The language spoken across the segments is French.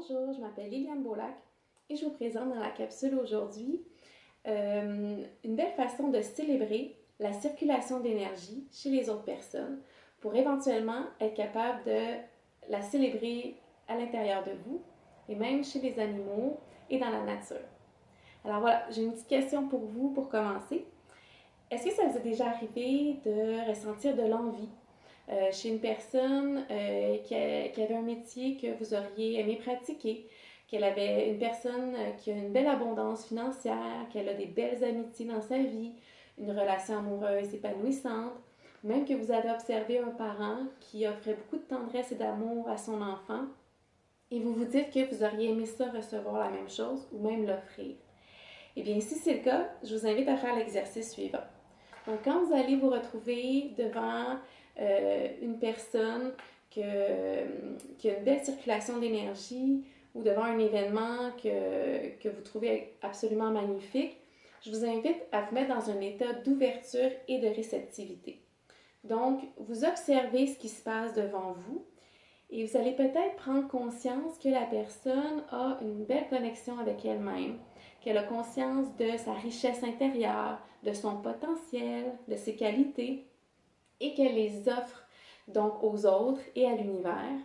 Bonjour, je m'appelle Liliane Beaulac et je vous présente dans la capsule aujourd'hui une belle façon de célébrer la circulation d'énergie chez les autres personnes pour éventuellement être capable de la célébrer à l'intérieur de vous et même chez les animaux et dans la nature. Alors voilà, j'ai une petite question pour vous pour commencer. Est-ce que ça vous est déjà arrivé de ressentir de l'envie chez une personne qui avait un métier que vous auriez aimé pratiquer, qu'elle avait une personne qui a une belle abondance financière, qu'elle a des belles amitiés dans sa vie, une relation amoureuse épanouissante, même que vous avez observé un parent qui offrait beaucoup de tendresse et d'amour à son enfant, et vous vous dites que vous auriez aimé ça recevoir la même chose ou même l'offrir. Eh bien, si c'est le cas, je vous invite à faire l'exercice suivant. Donc, quand vous allez vous retrouver devant une personne qui a une belle circulation d'énergie ou devant un événement que vous trouvez absolument magnifique, je vous invite à vous mettre dans un état d'ouverture et de réceptivité. Donc, vous observez ce qui se passe devant vous et vous allez peut-être prendre conscience que la personne a une belle connexion avec elle-même, qu'elle a conscience de sa richesse intérieure, de son potentiel, de ses qualités, et qu'elle les offre donc aux autres et à l'univers.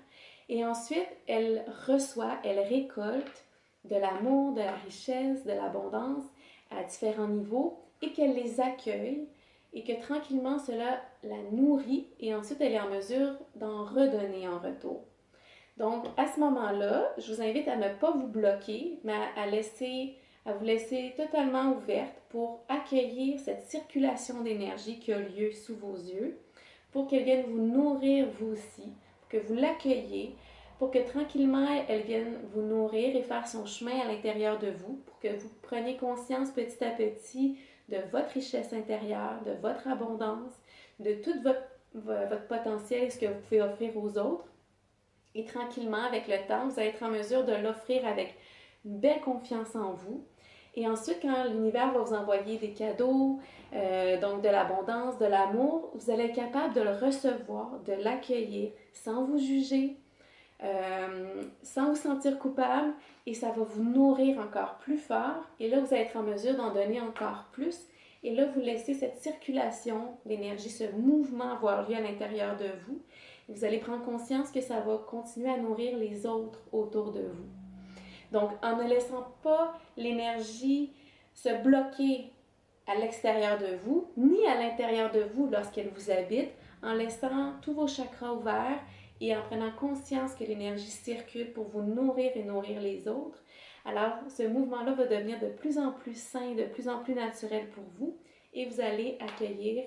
Et ensuite, elle reçoit, elle récolte de l'amour, de la richesse, de l'abondance à différents niveaux et qu'elle les accueille et que tranquillement cela la nourrit et ensuite elle est en mesure d'en redonner en retour. Donc à ce moment-là, je vous invite à ne pas vous bloquer, mais à vous laisser totalement ouverte pour accueillir cette circulation d'énergie qui a lieu sous vos yeux, pour qu'elle vienne vous nourrir vous aussi, pour que vous l'accueilliez, pour que tranquillement elle vienne vous nourrir et faire son chemin à l'intérieur de vous, pour que vous preniez conscience petit à petit de votre richesse intérieure, de votre abondance, de tout votre potentiel et ce que vous pouvez offrir aux autres. Et tranquillement, avec le temps, vous allez être en mesure de l'offrir avec une belle confiance en vous. Et ensuite, quand l'univers va vous envoyer des cadeaux, donc de l'abondance, de l'amour, vous allez être capable de le recevoir, de l'accueillir sans vous juger, sans vous sentir coupable, et ça va vous nourrir encore plus fort. Et là, vous allez être en mesure d'en donner encore plus. Et là, vous laissez cette circulation d'énergie, ce mouvement avoir lieu à l'intérieur de vous. Et vous allez prendre conscience que ça va continuer à nourrir les autres autour de vous. Donc, en ne laissant pas l'énergie se bloquer à l'extérieur de vous, ni à l'intérieur de vous lorsqu'elle vous habite, en laissant tous vos chakras ouverts et en prenant conscience que l'énergie circule pour vous nourrir et nourrir les autres, alors ce mouvement-là va devenir de plus en plus sain, de plus en plus naturel pour vous et vous allez accueillir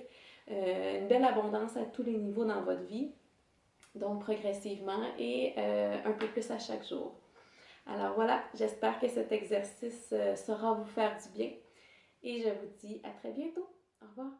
une belle abondance à tous les niveaux dans votre vie, donc progressivement et un peu plus à chaque jour. Alors voilà, j'espère que cet exercice saura vous faire du bien et je vous dis à très bientôt. Au revoir.